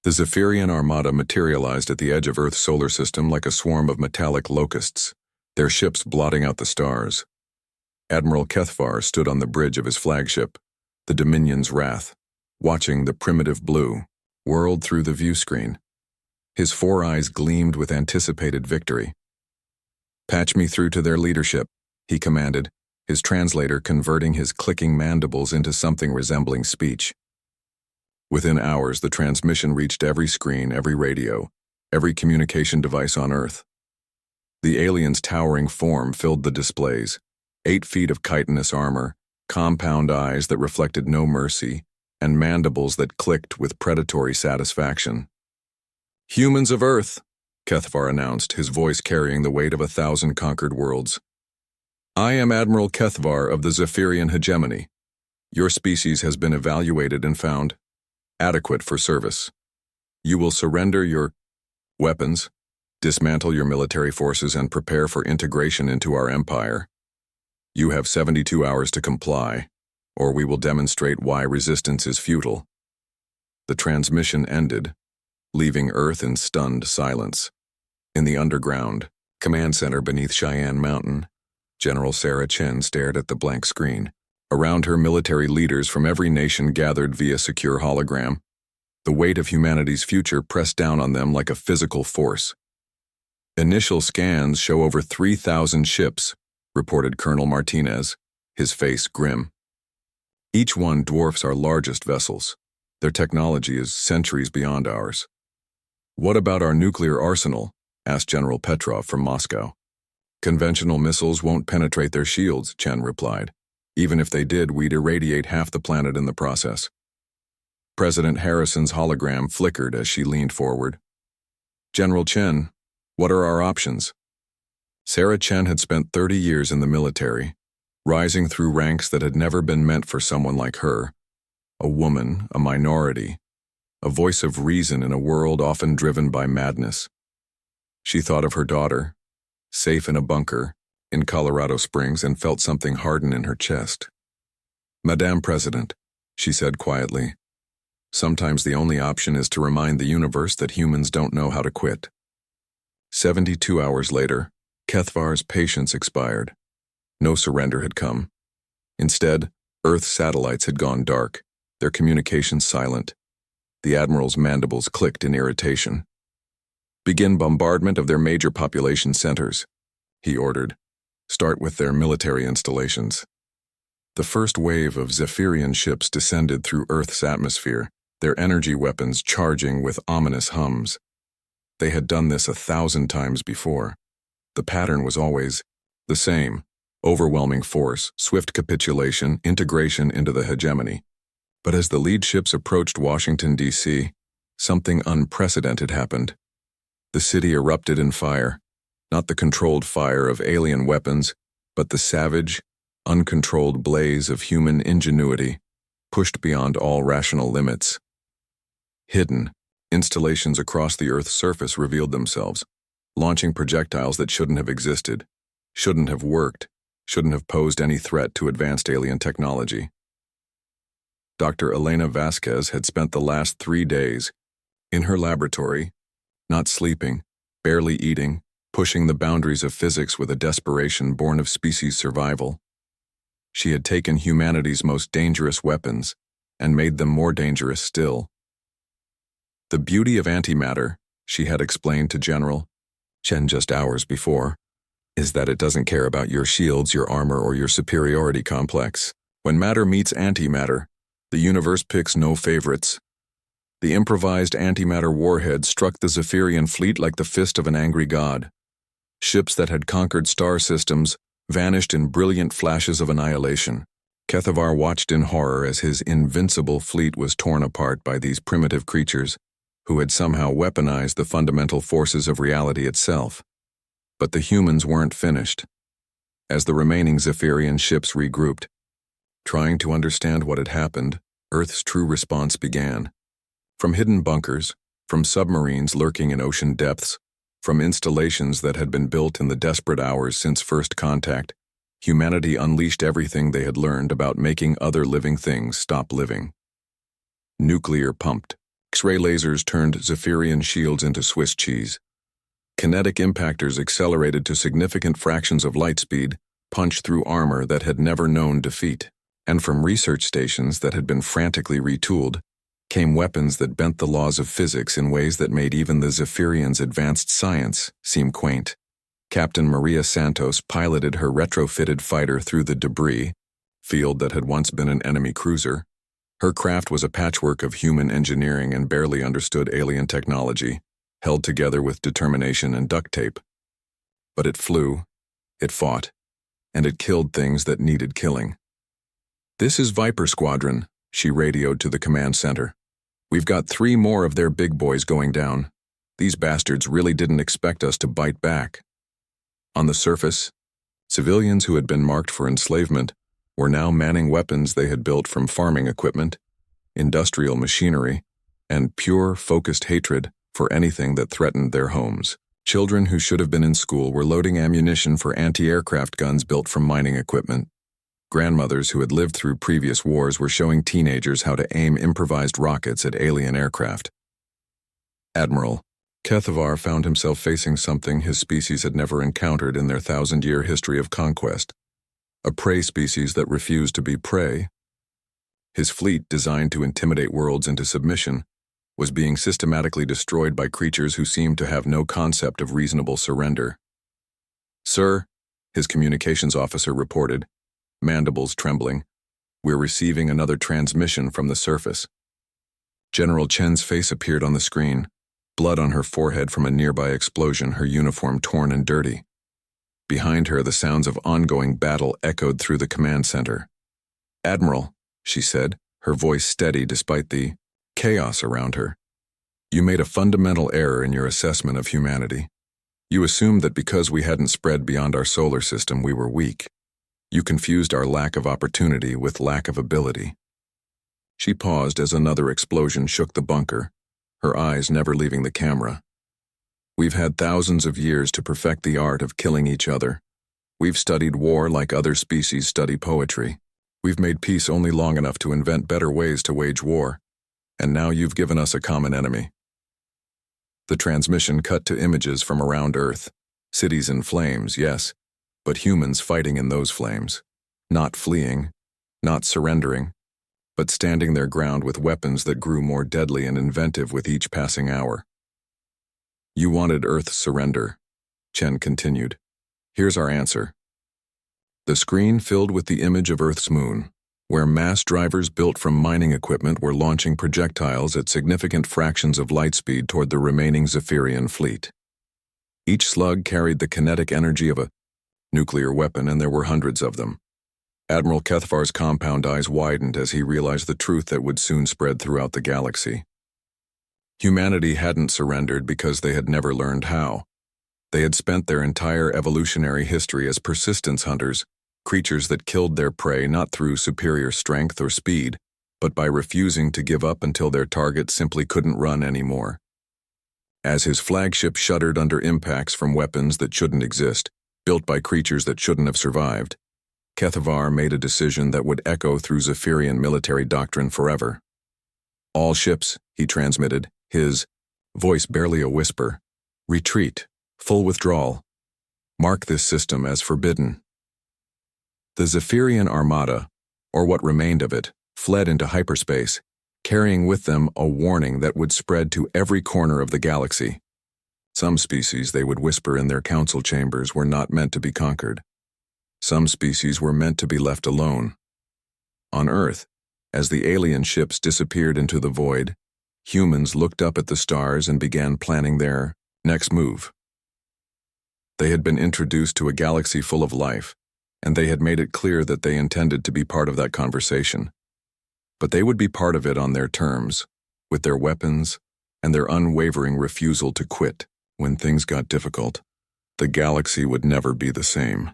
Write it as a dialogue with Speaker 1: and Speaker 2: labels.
Speaker 1: The Zephyrian armada materialized at the edge of Earth's solar system like a swarm of metallic locusts, their ships blotting out the stars. Admiral Kethvar stood on the bridge of his flagship, the Dominion's Wrath, watching the primitive blue whirled through the viewscreen. His four eyes gleamed with anticipated victory. "Patch me through to their leadership," he commanded, his translator converting his clicking mandibles into something resembling speech. Within hours, the transmission reached every screen, every radio, every communication device on Earth. The alien's towering form filled the displays, 8 feet of chitinous armor, compound eyes that reflected no mercy, and mandibles that clicked with predatory satisfaction. "Humans of Earth," Kethvar announced, his voice carrying the weight of 1,000 conquered worlds. "I am Admiral Kethvar of the Zephyrian hegemony. Your species has been evaluated and found adequate for service. You will surrender your weapons, dismantle your military forces, and prepare for integration into our empire. You have 72 hours to comply, or we will demonstrate why resistance is futile." The transmission ended, leaving Earth in stunned silence. In the underground command center beneath Cheyenne Mountain, General Sarah Chen stared at the blank screen. Around her, military leaders from every nation gathered via secure hologram. The weight of humanity's future pressed down on them like a physical force. "Initial scans show over 3,000 ships," reported Colonel Martinez, his face grim. "Each one dwarfs our largest vessels. Their technology is centuries beyond ours." "What about our nuclear arsenal?" asked General Petrov from Moscow. "Conventional missiles won't penetrate their shields," Chen replied. "Even if they did, we'd irradiate half the planet in the process." President Harrison's hologram flickered as she leaned forward. "General Chen, what are our options?" Sarah Chen had spent 30 years in the military, rising through ranks that had never been meant for someone like her. A woman, a minority, a voice of reason in a world often driven by madness. She thought of her daughter, safe in a bunker in Colorado Springs, and felt something harden in her chest. "Madame President," she said quietly, "sometimes the only option is to remind the universe that humans don't know how to quit." 72 hours later, Kethvar's patience expired. No surrender had come. Instead, Earth's satellites had gone dark, their communications silent. The Admiral's mandibles clicked in irritation. "Begin bombardment of their major population centers," he ordered. "Start with their military installations." The first wave of Zephyrian ships descended through Earth's atmosphere, their energy weapons charging with ominous hums. They had done this 1,000 times before. The pattern was always the same: overwhelming force, swift capitulation, integration into the hegemony. But as the lead ships approached Washington, D.C., something unprecedented happened. The city erupted in fire, not the controlled fire of alien weapons, but the savage, uncontrolled blaze of human ingenuity, pushed beyond all rational limits. Hidden, installations across the Earth's surface revealed themselves, launching projectiles that shouldn't have existed, shouldn't have worked, shouldn't have posed any threat to advanced alien technology. Dr. Elena Vasquez had spent the last 3 days in her laboratory, not sleeping, barely eating, pushing the boundaries of physics with a desperation born of species survival. She had taken humanity's most dangerous weapons and made them more dangerous still. "The beauty of antimatter," she had explained to General Chen just hours before, "is that it doesn't care about your shields, your armor, or your superiority complex. When matter meets antimatter, the universe picks no favorites." The improvised antimatter warhead struck the Zephyrian fleet like the fist of an angry god. Ships that had conquered star systems vanished in brilliant flashes of annihilation. Kethvar watched in horror as his invincible fleet was torn apart by these primitive creatures who had somehow weaponized the fundamental forces of reality itself. But the humans weren't finished. As the remaining Zephyrian ships regrouped, trying to understand what had happened, Earth's true response began. From hidden bunkers, from submarines lurking in ocean depths, from installations that had been built in the desperate hours since first contact, humanity unleashed everything they had learned about making other living things stop living. Nuclear pumped, X-ray lasers turned Zephyrian shields into Swiss cheese. Kinetic impactors accelerated to significant fractions of light speed, punched through armor that had never known defeat. And from research stations that had been frantically retooled, came weapons that bent the laws of physics in ways that made even the Zephyrians' advanced science seem quaint. Captain Maria Santos piloted her retrofitted fighter through the debris field that had once been an enemy cruiser. Her craft was a patchwork of human engineering and barely understood alien technology, held together with determination and duct tape. But it flew, it fought, and it killed things that needed killing. "This is Viper Squadron," she radioed to the command center. "We've got 3 more of their big boys going down. These bastards really didn't expect us to bite back." On the surface, civilians who had been marked for enslavement were now manning weapons they had built from farming equipment, industrial machinery, and pure, focused hatred for anything that threatened their homes. Children who should have been in school were loading ammunition for anti-aircraft guns built from mining equipment. Grandmothers who had lived through previous wars were showing teenagers how to aim improvised rockets at alien aircraft. Admiral Kethavar found himself facing something his species had never encountered in their 1,000-year history of conquest. A prey species that refused to be prey. His fleet, designed to intimidate worlds into submission, was being systematically destroyed by creatures who seemed to have no concept of reasonable surrender. "Sir," his communications officer reported, mandibles trembling, "we're receiving another transmission from the surface." General Chen's face appeared on the screen, blood on her forehead from a nearby explosion, her uniform torn and dirty. Behind her, the sounds of ongoing battle echoed through the command center. "Admiral," she said, her voice steady despite the chaos around her, "you made a fundamental error in your assessment of humanity. You assumed that because we hadn't spread beyond our solar system, we were weak. You confused our lack of opportunity with lack of ability." She paused as another explosion shook the bunker, her eyes never leaving the camera. "We've had thousands of years to perfect the art of killing each other. We've studied war like other species study poetry. We've made peace only long enough to invent better ways to wage war. And now you've given us a common enemy." The transmission cut to images from around Earth. Cities in flames, yes, but humans fighting in those flames. Not fleeing, not surrendering, but standing their ground with weapons that grew more deadly and inventive with each passing hour. "You wanted Earth's surrender," Chen continued. "Here's our answer." The screen filled with the image of Earth's moon, where mass drivers built from mining equipment were launching projectiles at significant fractions of light speed toward the remaining Zephyrian fleet. Each slug carried the kinetic energy of a nuclear weapon, and there were hundreds of them. Admiral Kethavar's compound eyes widened as he realized the truth that would soon spread throughout the galaxy. Humanity hadn't surrendered because they had never learned how. They had spent their entire evolutionary history as persistence hunters, creatures that killed their prey not through superior strength or speed, but by refusing to give up until their target simply couldn't run anymore. As his flagship shuddered under impacts from weapons that shouldn't exist, built by creatures that shouldn't have survived, Kethavar made a decision that would echo through Zephyrian military doctrine forever. "All ships," he transmitted, his voice barely a whisper, "retreat, full withdrawal. Mark this system as forbidden." The Zephyrian armada, or what remained of it, fled into hyperspace, carrying with them a warning that would spread to every corner of the galaxy. Some species, they would whisper in their council chambers, were not meant to be conquered. Some species were meant to be left alone. On Earth, as the alien ships disappeared into the void, humans looked up at the stars and began planning their next move. They had been introduced to a galaxy full of life, and they had made it clear that they intended to be part of that conversation. But they would be part of it on their terms, with their weapons and their unwavering refusal to quit when things got difficult. The galaxy would never be the same.